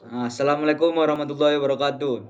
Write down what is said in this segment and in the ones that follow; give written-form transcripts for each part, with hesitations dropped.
Assalamualaikum warahmatullahi wabarakatuh.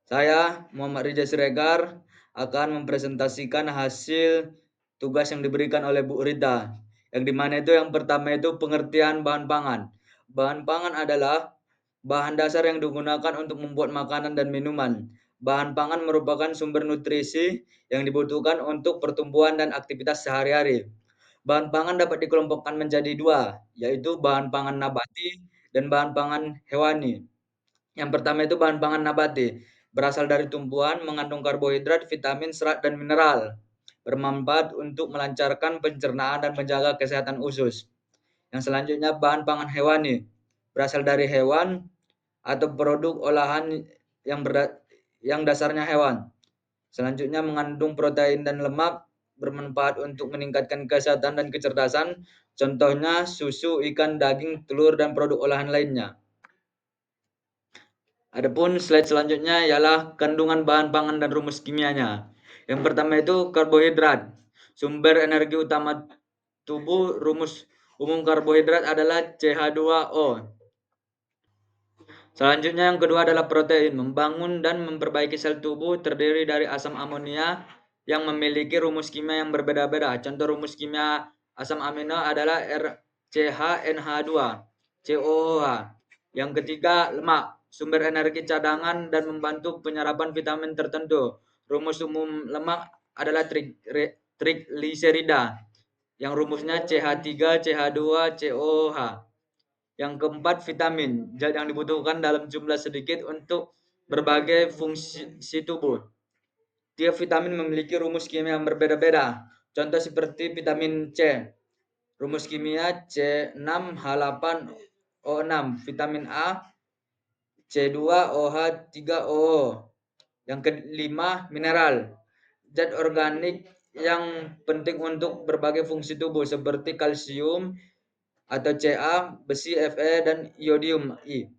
Saya Muhammad Rija Siregar akan mempresentasikan hasil tugas yang diberikan oleh Bu Rita. Yang dimana itu yang pertama itu pengertian bahan pangan. Bahan pangan adalah bahan dasar yang digunakan untuk membuat makanan dan minuman. Bahan pangan merupakan sumber nutrisi yang dibutuhkan untuk pertumbuhan dan aktivitas sehari-hari. Bahan pangan dapat dikelompokkan menjadi dua, yaitu bahan pangan nabati dan bahan pangan hewani. Yang pertama itu bahan pangan nabati, berasal dari tumbuhan, mengandung karbohidrat, vitamin, serat, dan mineral. Bermanfaat untuk melancarkan pencernaan dan menjaga kesehatan usus. Yang selanjutnya bahan pangan hewani, berasal dari hewan atau produk olahan yang yang dasarnya hewan. Selanjutnya mengandung protein dan lemak, bermanfaat untuk meningkatkan kesehatan dan kecerdasan. Contohnya susu, ikan, daging, telur, dan produk olahan lainnya. Adapun slide selanjutnya ialah kandungan bahan pangan dan rumus kimianya. Yang pertama itu karbohidrat. Sumber energi utama tubuh, rumus umum karbohidrat adalah CH2O. Selanjutnya yang kedua adalah protein. Membangun dan memperbaiki sel tubuh terdiri dari asam amonia yang memiliki rumus kimia yang berbeda-beda. Contoh rumus kimia asam amino adalah RCHNH2, COOH. Yang ketiga, lemak. Sumber energi cadangan dan membantu penyerapan vitamin tertentu. Rumus umum lemak adalah trigliserida yang rumusnya CH3, CH2, COOH. Yang keempat, vitamin, zat yang dibutuhkan dalam jumlah sedikit untuk berbagai fungsi tubuh. Tiap vitamin memiliki rumus kimia yang berbeda-beda. Contoh seperti vitamin C. Rumus kimia C6H8O6. Vitamin A C2OH3OO. Yang kelima, mineral. Zat organik yang penting untuk berbagai fungsi tubuh seperti kalsium atau Ca, besi Fe, dan iodium I.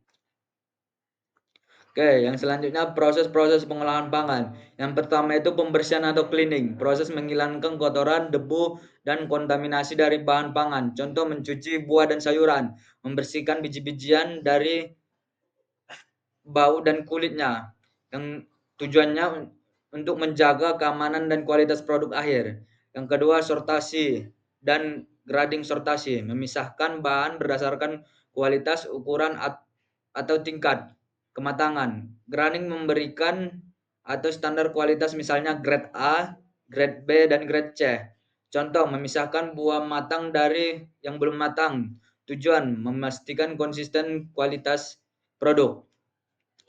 Oke, yang selanjutnya proses-proses pengolahan pangan. Yang pertama itu pembersihan atau cleaning, proses menghilangkan kotoran, debu, dan kontaminasi dari bahan pangan. Contoh mencuci buah dan sayuran, membersihkan biji-bijian dari bau dan kulitnya. Yang tujuannya untuk menjaga keamanan dan kualitas produk akhir. Yang kedua, sortasi dan grading sortasi, memisahkan bahan berdasarkan kualitas, ukuran, atau tingkat kematangan. Grading memberikan atau standar kualitas misalnya grade A, grade B, dan grade C. Contoh, memisahkan buah matang dari yang belum matang. Tujuan, memastikan konsisten kualitas produk.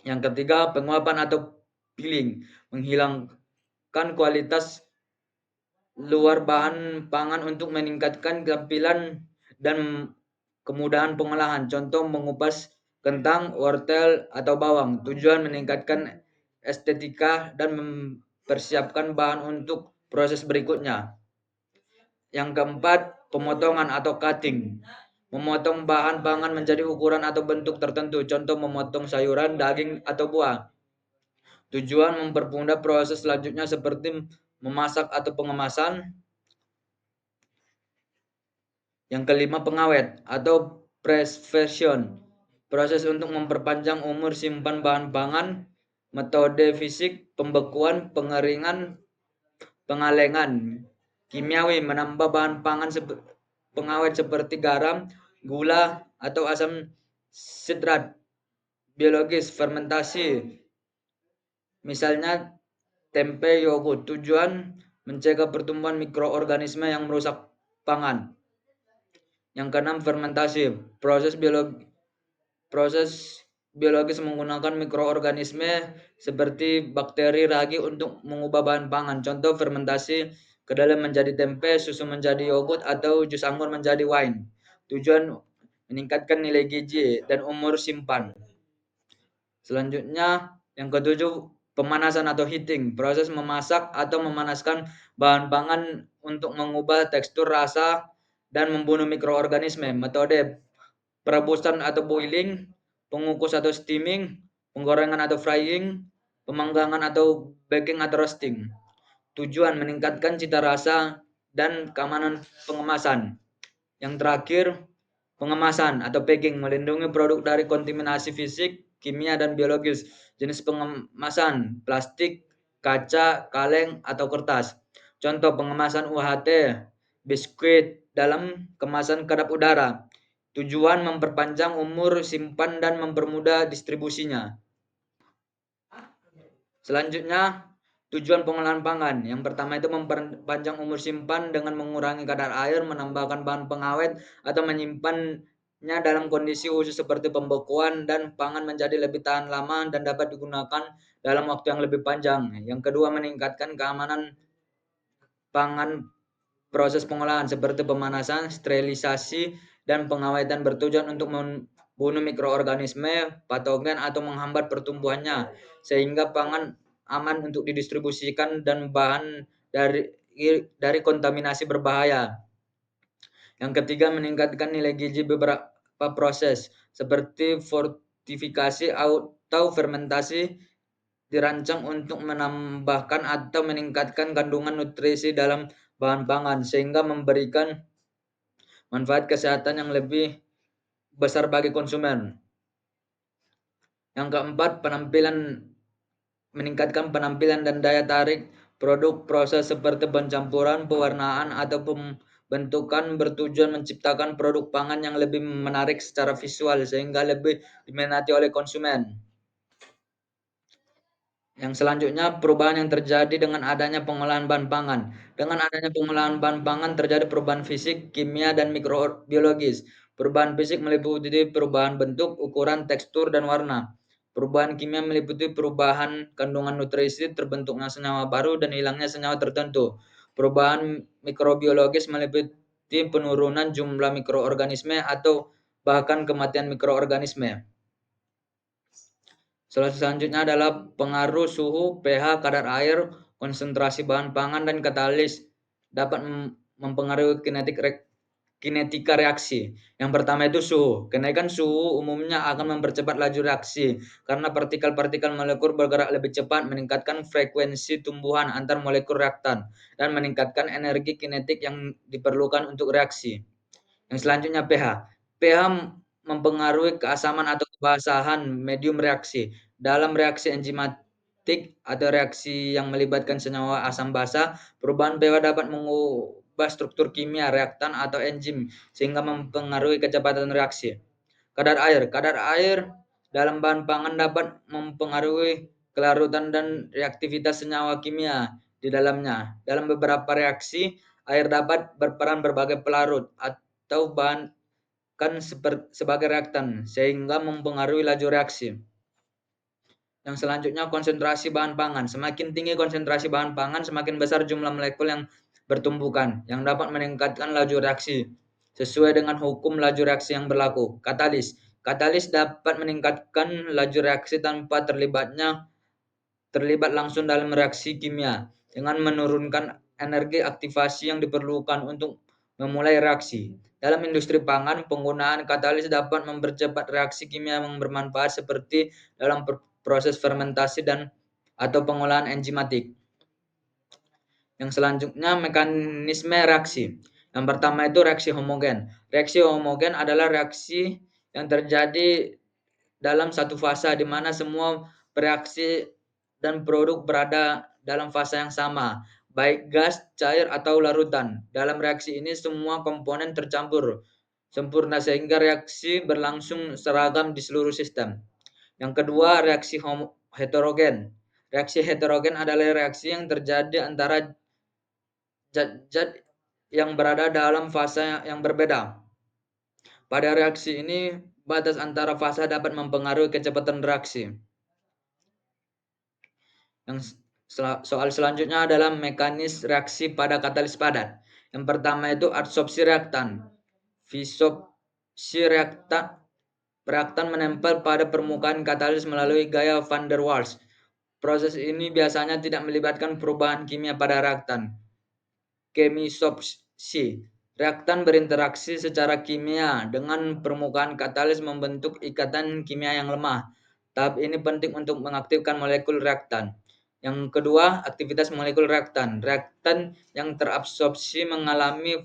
Yang ketiga, penguapan atau peeling, menghilangkan kualitas luar bahan pangan untuk meningkatkan tampilan dan kemudahan pengolahan. Contoh mengupas kentang, wortel, atau bawang. Tujuan meningkatkan estetika dan mempersiapkan bahan untuk proses berikutnya. Yang keempat, pemotongan atau cutting. Memotong bahan pangan menjadi ukuran atau bentuk tertentu. Contoh memotong sayuran, daging, atau buah. Tujuan mempermudah proses selanjutnya seperti memasak atau pengemasan. Yang kelima, pengawet atau preservation. Proses untuk memperpanjang umur simpan bahan pangan. Metode fisik, pembekuan, pengeringan, pengalengan. Kimiawi, menambah bahan pangan pengawet seperti garam, gula, atau asam sitrat. Biologis, fermentasi. Misalnya tempe, yogurt. Tujuan mencegah pertumbuhan mikroorganisme yang merusak pangan. Yang keenam, fermentasi. Proses biologis menggunakan mikroorganisme seperti bakteri ragi untuk mengubah bahan pangan. Contoh fermentasi kedelai menjadi tempe, susu menjadi yogurt, atau jus anggur menjadi wine. Tujuan meningkatkan nilai gizi dan umur simpan. Selanjutnya, yang ketujuh, pemanasan atau heating. Proses memasak atau memanaskan bahan pangan untuk mengubah tekstur, rasa, dan membunuh mikroorganisme. Metode perebusan atau boiling, pengukus atau steaming, penggorengan atau frying, pemanggangan atau baking atau roasting. Tujuan meningkatkan cita rasa dan keamanan pengemasan. Yang terakhir, Pengemasan atau packing melindungi produk dari kontaminasi fisik, kimia, dan biologis. Jenis pengemasan plastik, kaca, kaleng, atau kertas. Contoh pengemasan UHT, biskuit dalam kemasan kedap udara. Tujuan memperpanjang umur simpan dan mempermudah distribusinya. Selanjutnya, tujuan pengolahan pangan. Yang pertama itu memperpanjang umur simpan dengan mengurangi kadar air, menambahkan bahan pengawet, atau menyimpannya dalam kondisi khusus seperti pembekuan dan pangan menjadi lebih tahan lama dan dapat digunakan dalam waktu yang lebih panjang. Yang kedua, meningkatkan keamanan pangan. Proses pengolahan seperti pemanasan, sterilisasi, dan pengawetan bertujuan untuk membunuh mikroorganisme, patogen, atau menghambat pertumbuhannya, sehingga pangan aman untuk didistribusikan dan bahan dari kontaminasi berbahaya. Yang ketiga, meningkatkan nilai gizi beberapa proses, seperti fortifikasi atau fermentasi dirancang untuk menambahkan atau meningkatkan kandungan nutrisi dalam bahan pangan sehingga memberikan manfaat kesehatan yang lebih besar bagi konsumen. Yang keempat, meningkatkan penampilan dan daya tarik produk proses seperti pencampuran, pewarnaan, atau pembentukan bertujuan menciptakan produk pangan yang lebih menarik secara visual sehingga lebih diminati oleh konsumen. Yang selanjutnya, perubahan yang terjadi dengan adanya pengolahan bahan pangan. Dengan adanya pengolahan bahan pangan terjadi perubahan fisik, kimia, dan mikrobiologis. Perubahan fisik meliputi perubahan bentuk, ukuran, tekstur, dan warna. Perubahan kimia meliputi perubahan kandungan nutrisi, terbentuknya senyawa baru, dan hilangnya senyawa tertentu. Perubahan mikrobiologis meliputi penurunan jumlah mikroorganisme atau bahkan kematian mikroorganisme. Selanjutnya adalah pengaruh suhu, pH, kadar air, konsentrasi bahan pangan, dan katalis dapat mempengaruhi kinetika reaksi. Yang pertama itu suhu. Kenaikan suhu umumnya akan mempercepat laju reaksi karena partikel-partikel molekul bergerak lebih cepat, meningkatkan frekuensi tumbuhan antar molekul reaktan, dan meningkatkan energi kinetik yang diperlukan untuk reaksi. Yang selanjutnya pH. pH mempengaruhi keasaman atau kebasahan medium reaksi. Dalam reaksi enzimatik atau reaksi yang melibatkan senyawa asam basa, perubahan pH dapat mengubah struktur kimia reaktan atau enzim sehingga mempengaruhi kecepatan reaksi. Kadar air. Kadar air dalam bahan pangan dapat mempengaruhi kelarutan dan reaktivitas senyawa kimia di dalamnya. Dalam beberapa reaksi, air dapat berperan berbagai pelarut atau bahan sebagai reaktan sehingga mempengaruhi laju reaksi. Yang selanjutnya, konsentrasi bahan pangan. Semakin tinggi konsentrasi bahan pangan, semakin besar jumlah molekul yang bertumbukan yang dapat meningkatkan laju reaksi sesuai dengan hukum laju reaksi yang berlaku. Katalis. Katalis dapat meningkatkan laju reaksi tanpa terlibat langsung dalam reaksi kimia dengan menurunkan energi aktivasi yang diperlukan untuk memulai reaksi. Dalam industri pangan, penggunaan katalis dapat mempercepat reaksi kimia yang bermanfaat seperti dalam proses fermentasi atau pengolahan enzimatik. Yang selanjutnya, mekanisme reaksi. Yang pertama itu reaksi homogen. Reaksi homogen adalah reaksi yang terjadi dalam satu fase di mana semua bereaksi dan produk berada dalam fase yang sama, baik gas, cair, atau larutan. Dalam reaksi ini semua komponen tercampur sempurna sehingga reaksi berlangsung seragam di seluruh sistem. Yang kedua, reaksi heterogen. Reaksi heterogen adalah reaksi yang terjadi antara zat-zat yang berada dalam fase yang berbeda. Pada reaksi ini, batas antara fase dapat mempengaruhi kecepatan reaksi. Yang soal selanjutnya adalah mekanis reaksi pada katalis padat. Yang pertama itu adsorpsi reaktan. Visopsi reaktan menempel pada permukaan katalis melalui gaya van der Waals. Proses ini biasanya tidak melibatkan perubahan kimia pada reaktan. Kemisopsi. Reaktan berinteraksi secara kimia dengan permukaan katalis membentuk ikatan kimia yang lemah. Tahap ini penting untuk mengaktifkan molekul reaktan. Yang kedua, aktivitas molekul reaktan. Reaktan yang terabsorpsi mengalami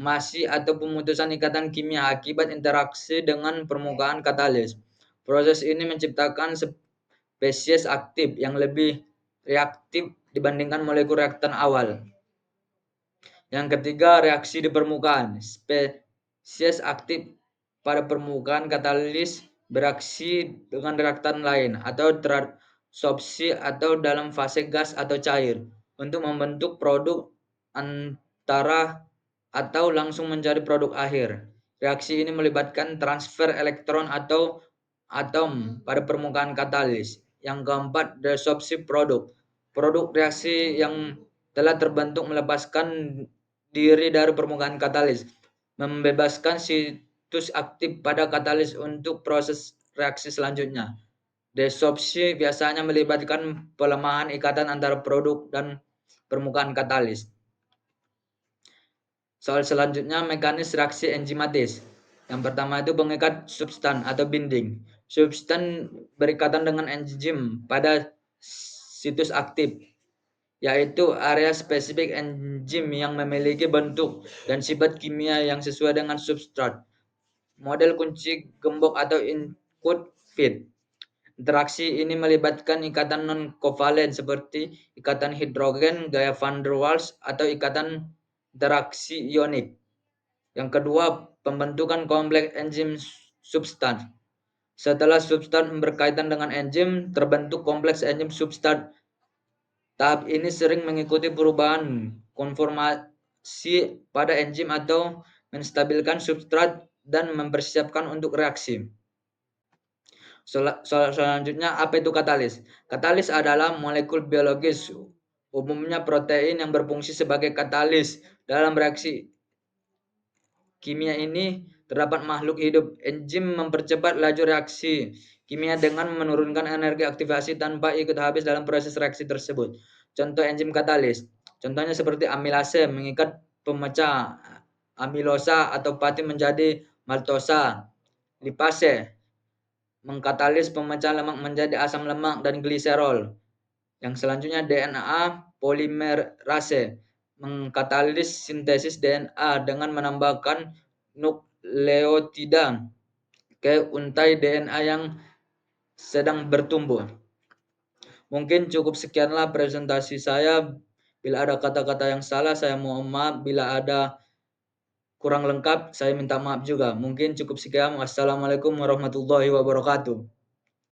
formasi atau pemutusan ikatan kimia akibat interaksi dengan permukaan katalis. Proses ini menciptakan spesies aktif yang lebih reaktif dibandingkan molekul reaktan awal. Yang ketiga, reaksi di permukaan. Spesies aktif pada permukaan katalis bereaksi dengan reaktan lain atau terabsorpsi atau dalam fase gas atau cair untuk membentuk produk antara atau langsung menjadi produk akhir. Reaksi ini melibatkan transfer elektron atau atom pada permukaan katalis. Yang keempat, desorpsi produk. Produk reaksi yang telah terbentuk melepaskan diri dari permukaan katalis, membebaskan situs aktif pada katalis untuk proses reaksi selanjutnya. Desorpsi biasanya melibatkan pelemahan ikatan antara produk dan permukaan katalis. Soal selanjutnya, mekanis reaksi enzimatis. Yang pertama itu pengikat substan atau binding. Substan berikatan dengan enzim pada situs aktif, yaitu area spesifik enzim yang memiliki bentuk dan sifat kimia yang sesuai dengan substrat. Model kunci gembok atau input feed. Interaksi ini melibatkan ikatan non-kovalen seperti ikatan hidrogen gaya van der Waals atau ikatan interaksi ionik. Yang kedua, pembentukan kompleks enzim substan. Setelah substan berkaitan dengan enzim, terbentuk kompleks enzim substan. Tahap ini sering mengikuti perubahan konformasi pada enzim atau menstabilkan substrat dan mempersiapkan untuk reaksi. Selanjutnya, apa itu katalis? Katalis adalah molekul biologis, umumnya protein yang berfungsi sebagai katalis dalam reaksi kimia ini. Terdapat makhluk hidup. Enzim mempercepat laju reaksi kimia dengan menurunkan energi aktivasi tanpa ikut habis dalam proses reaksi tersebut. Contoh enzim katalis. Contohnya seperti amilase mengikat pemecah amilosa atau pati menjadi maltosa. Lipase mengkatalis pemecah lemak menjadi asam lemak dan gliserol. Yang selanjutnya DNA polimerase mengkatalis sintesis DNA dengan menambahkan nukleotida ke untai DNA yang sedang bertumbuh. Mungkin cukup sekianlah presentasi saya. Bila ada kata-kata yang salah, saya mohon maaf. Bila ada kurang lengkap, saya minta maaf juga. Mungkin cukup sekian. Wassalamualaikum warahmatullahi wabarakatuh.